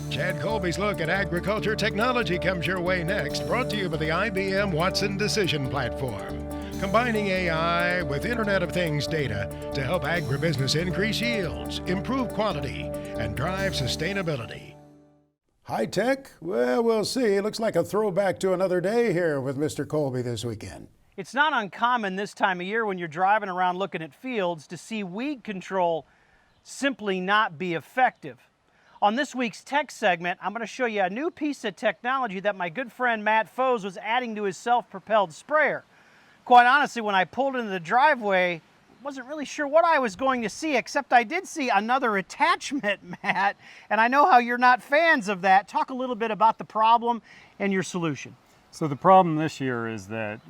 Chad Colby's look at agriculture technology comes your way next, brought to you by the IBM Watson Decision Platform. Combining AI with Internet of Things data to help agribusiness increase yields, improve quality, and drive sustainability. High tech? Well, we'll see. It looks like a throwback to another day here with Mr. Colby this weekend. It's not uncommon this time of year when you're driving around looking at fields to see weed control simply not be effective. On this week's tech segment, I'm going to show you a new piece of technology that my good friend Matt Foes was adding to his self-propelled sprayer. Quite honestly, when I pulled into the driveway, I wasn't really sure what I was going to see, except I did see another attachment, Matt, and I know how you're not fans of that. Talk a little bit about the problem and your solution. So the problem this year is that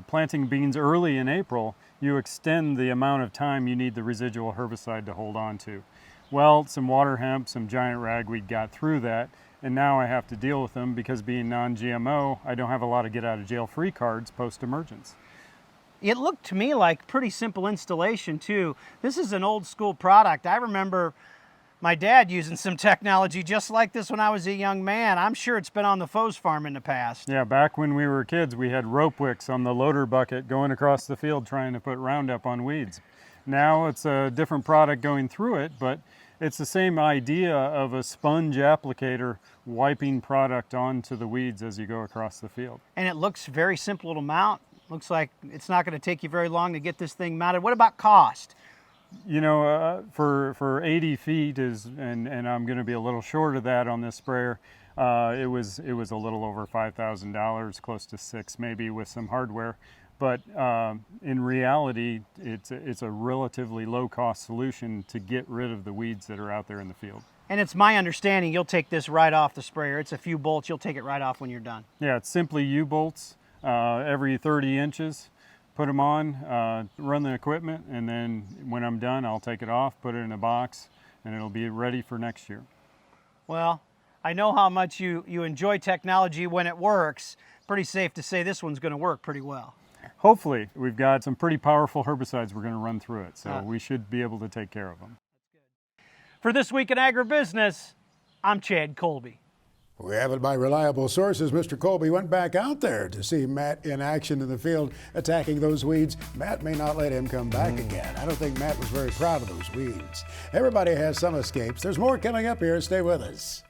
planting beans early in April, you extend the amount of time you need the residual herbicide to hold on to. Well, some water hemp, some giant ragweed got through that, and now I have to deal with them because being non-GMO, I don't have a lot of get out of jail free cards post-emergence. It looked to me like pretty simple installation too. This is an old school product. I remember my dad using some technology just like this when I was a young man. I'm sure it's been on the Foes farm in the past. Yeah, back when we were kids, we had rope wicks on the loader bucket going across the field trying to put Roundup on weeds. Now it's a different product going through it, but it's the same idea of a sponge applicator wiping product onto the weeds as you go across the field. And it looks very simple to mount. Looks like it's not going to take you very long to get this thing mounted. What about cost? You know, for 80 feet and I'm going to be a little short of that on this sprayer. It was a little over $5,000, close to $6,000 maybe with some hardware. But in reality, it's a relatively low-cost solution to get rid of the weeds that are out there in the field. And it's my understanding you'll take this right off the sprayer. It's a few bolts. You'll take it right off when you're done. Yeah, it's simply U-bolts every 30 inches. Put them on, run the equipment, and then when I'm done, I'll take it off, put it in a box, and it'll be ready for next year. Well, I know how much you enjoy technology when it works. Pretty safe to say this one's going to work pretty well. Hopefully. We've got some pretty powerful herbicides we're going to run through it, so we should be able to take care of them. For This Week in Agribusiness, I'm Chad Colby. We have it by reliable sources. Mr. Colby went back out there to see Matt in action in the field attacking those weeds. Matt may not let him come back again. I don't think Matt was very proud of those weeds. Everybody has some escapes. There's more coming up here. Stay with us.